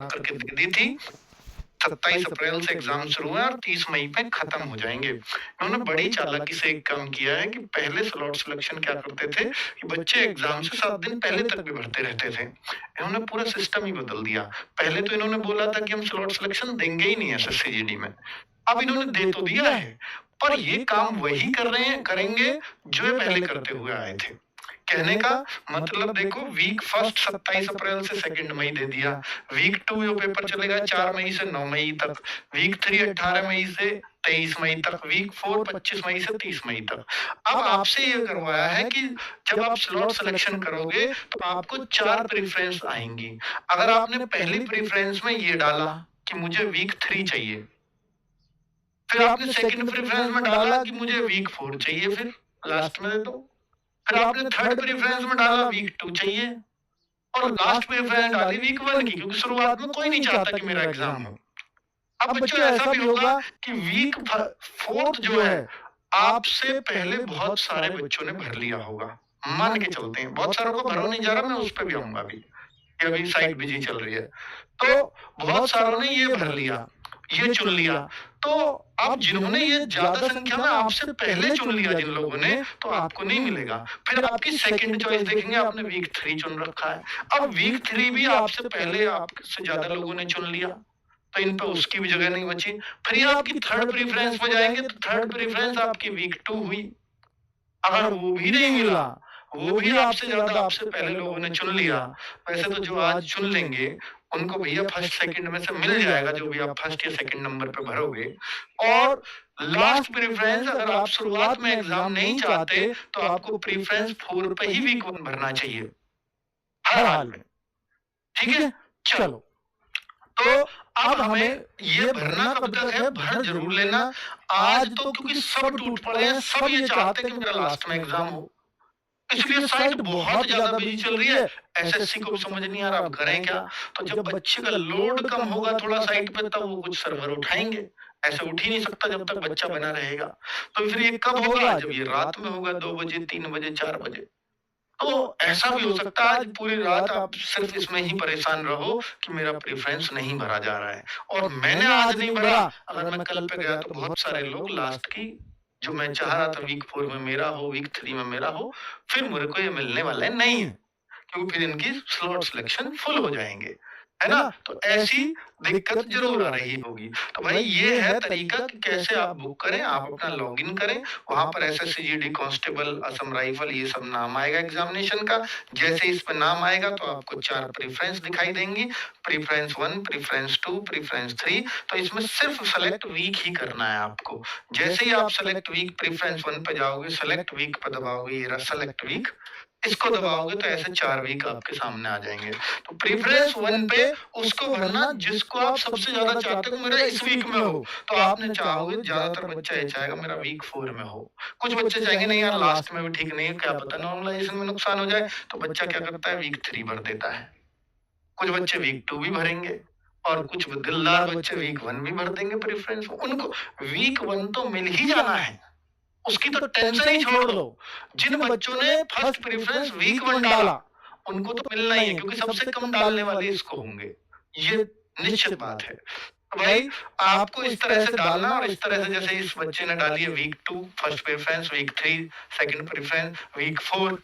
करके दे दी थी। 27 अप्रैल से एग्जाम शुरू है और 30 मई पे खत्म हो जाएंगे। इन्होंने बड़ी चालाकी से एक काम किया है कि पहले स्लॉट सिलेक्शन क्या करते थे कि बच्चे एग्जाम से 7 दिन पहले तक भी भरते रहते थे। इन्होंने पूरा सिस्टम ही बदल दिया। पहले तो इन्होंने बोला था कि हम स्लॉट सिलेक्शन देंगे ही नहीं एसएससीजीडी में। अब इन्होंने दे तो दिया है, पर ये काम वही कर रहे हैं, करेंगे जो ये पहले करते हुए आए थे। कहने का मतलब देखो, वीक फर्स्ट 27 अप्रैल से 2 मई दे दिया, वीक 2 जो पेपर चलेगा 4 मई से 9 मई तक, वीक 3 18 मई से 23 मई तक, वीक 4 25 मई से 30 मई तक। अब आपसे ये करवाया है कि जब आप स्लॉट सिलेक्शन करोगे तो आपको 4 प्रेफरेंस आएंगी। अगर आपने पहली प्रेफरेंस में ये डाला कि मुझे वीक 3 चाहिए, फिर आपने सेकंड प्रेफरेंस में डाला कि मुझे वीक 4 चाहिए, फिर लास्ट में दे दो। फिर आपने थर्ड प्रेफरेंस में डाला वीक 2 चाहिए, और लास्ट प्रेफरेंस डाली वीक 1 की, क्योंकि शुरुआत में कोई नहीं चाहता कि मेरा एग्जाम हो। अब बच्चों ऐसा भी होगा कि वीक 4 जो है आपसे पहले बहुत सारे बच्चों ने भर लिया होगा। मान के चलते हैं बहुत सारों को भरा नहीं जा रहा, मैं उस पर भी आऊंगा अभी, अभी साइट बिजी चल रही है। तो बहुत सारों ने ये भर लिया, ये चुन लिया। तो अब जिन्होंने ये ज्यादा संख्या में आपसे पहले चुन लिया जिन लोगों ने, तो आपको नहीं मिलेगा। फिर आपकी सेकंड चॉइस देखेंगे, आपने वीक 3 चुन रखा है। अब वीक 3 भी आपसे पहले आपसे ज्यादा लोगों ने चुन लिया, तो इन पे उसकी भी जगह नहीं बची। फिर ये आपकी थर्ड प्रेफरेंस में जाएंगे, तो थर्ड प्रेफरेंस आपकी वीक 2 हुई। अगर वो भी नहीं मिला, वो भी आपसे ज्यादा आपसे पहले लोगों ने चुन लिया, वैसे तो जो आज चुन लेंगे उनको भैया फर्स्ट सेकंड में से मिल जाएगा, जो भी आप फर्स्ट या सेकंड नंबर पे भरोगे। और लास्ट प्रेफरेंस, अगर आप शुरुआत में एग्जाम नहीं चाहते तो आपको प्रेफरेंस 4 पे ही वीक 1 भरना चाहिए हर हाल में। ठीक है, चलो। तो अब हमें ये भरना कब तक है, भर जरूर लेना। आज तो क्योंकि सब टूट पड़े हैं, सब ये चाहते हैं कि मेरा लास्ट में एग्जाम हो, इसलिए साइट बहुत ज्यादा बिजी चल रही है। एसएससी को समझ नहीं आ रहा अब करें क्या। तो जब बच्चे का लोड कम होगा थोड़ा साइट पे, तब वो कुछ सर्वर उठाएंगे। ऐसे उठ ही नहीं सकता जब तक बच्चा बना रहेगा। तो फिर ये कब होगा, जब ये रात में होगा, 2 बजे 3 बजे 4 बजे। तो ऐसा भी हो सकता है आज पूरी रात आप सिर्फ इसमें ही परेशान रहो कि मेरा प्रेफरेंस नहीं भरा जा रहा है, और मैंने आज नहीं भरा, अगर मैं कल पे गया तो बहुत सारे लोग लास्ट की, जो मैं चाह रहा था वीक 4 में मेरा हो, वीक 3 में मेरा हो, फिर मेरे को ये मिलने वाले नहीं है, क्योंकि फिर इनकी स्लॉट सिलेक्शन फुल हो जाएंगे, है ना। तो ऐसी दिक्कत जरूर आ रही होगी। तो भाई ये है तरीका कि कैसे आप बुक करें। आप अपना लॉगिन करें, वहां पर एसएससीजीडी कांस्टेबल, असम राइफल, ये सब नाम आएगा एग्जामिनेशन का। जैसे इस पर नाम आएगा तो आपको 4 प्रेफरेंस दिखाई देंगी, प्रेफरेंस 1, प्रेफरेंस 2, प्रेफरेंस 3। तो इसमें सिर्फ सेलेक्ट वीक ही करना है आपको। जैसे ही आप सेलेक्ट वीक प्रेफरेंस 1 पे जाओगे, सेलेक्ट वीक पर दबाओगे, ये रहा सेलेक्ट वीक, इसको दबाओगे तो ऐसे 4 वीक आपके सामने आ जाएंगे। तो प्रेफरेंस 1 पे उसको भरना जिसको आप सबसे ज्यादा चाहते हो मेरा इस वीक में हो। तो आपने चाहोगे, ज्यादातर बच्चा ये चाहेगा मेरा वीक 4 में हो। कुछ बच्चे चाहेंगे नहीं यार लास्ट में भी ठीक नहीं है, क्या पता नॉर्मलाइजेशन में नुकसान हो जाए, तो बच्चा क्या करता है वीक 3 भर देता है। कुछ बच्चे वीक 2 भी भरेंगे, और कुछ दिलदार बच्चे वीक 1 भी भर देंगे प्रेफरेंस। उनको वीक 1 तो मिल ही जाना है, उसकी तो टेंशन ही छोड़ दो। जिन बच्चों ने फर्स्ट प्रेफरेंस वीक 1 डाला उनको तो मिलना ही है, क्योंकि सबसे कम डालने वाले इसको होंगे, ये निश्चित बात है। तो भाई आपको इस तरह से डालना, और इस तरह से जैसे इस बच्चे ने डाली है week 2 first preference, week 3 second preference, week 4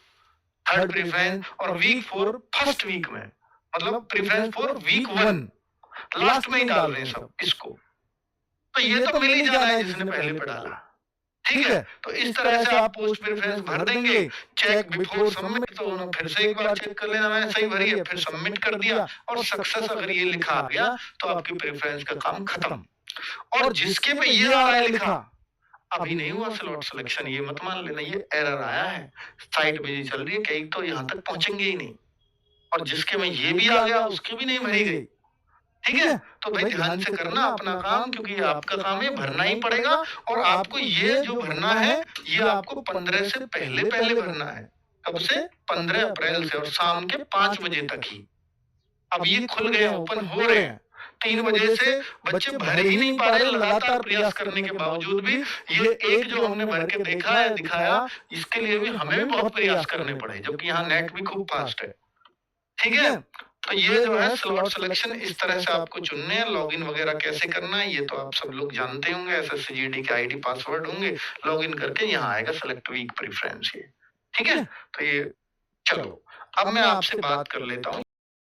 third preference, और वीक 4 फर्स्ट वीक में, मतलब प्रेफरेंस 4 वीक 1 लास्ट में ही डाल रहे हैं सब इसको। तो ये तो मिल ही जाना है जिसने पहले पे डाला। ठीक है, तो इस तरह से आप पोस्ट प्रेफरेंस भर देंगे। चेक बिफोर सबमिट, तो उन्होंने फिर से एक बार चेक कर लेना मैंने सही भरी है, फिर सबमिट कर दिया, और सक्सेस अगर ये लिखा आ गया तो आपकी प्रेफरेंस का काम खत्म। और जिसके पे ये आ रहा है लिखा अभी नहीं हुआ स्लॉट सिलेक्शन, ये मत मान लेना, ये एरर आया है, साइट बिजी चल रही है, कई तो यहाँ तक पहुंचेंगे ही नहीं। और जिसके में ये भी आ गया उसकी भी नहीं भरी गई। ठीक है, तो भाई ध्यान से करना अपना काम, क्योंकि ये आपका काम है, भरना ही पड़ेगा। और आपको ये जो भरना है ये आपको 15 से पहले पहले भरना है। कब से? 15 अप्रैल से, और शाम के 5 बजे तक ही। अब ये खुल गए, ओपन हो रहे हैं। 3 बजे से बच्चे भर ही नहीं पा रहे, लगातार प्रयास करने के बावजूद भी। ये एक जो हमने भर के देखा है, दिखाया, इसके लिए भी हमें भी बहुत प्रयास करने पड़े, जबकि यहाँ नेट भी खूब फास्ट है। ठीक है, तो ये जो है स्लॉट सिलेक्शन इस तरह से आपको चुनने हैं। लॉगिन वगैरह कैसे करना है ये तो आप सब लोग जानते होंगे, एसएससीजीडी के आईडी पासवर्ड होंगे, लॉगिन करके यहाँ आएगा सेलेक्ट वीक प्रेफरेंस ये, ठीक है। तो ये चलो अब मैं आपसे बात कर लेता हूँ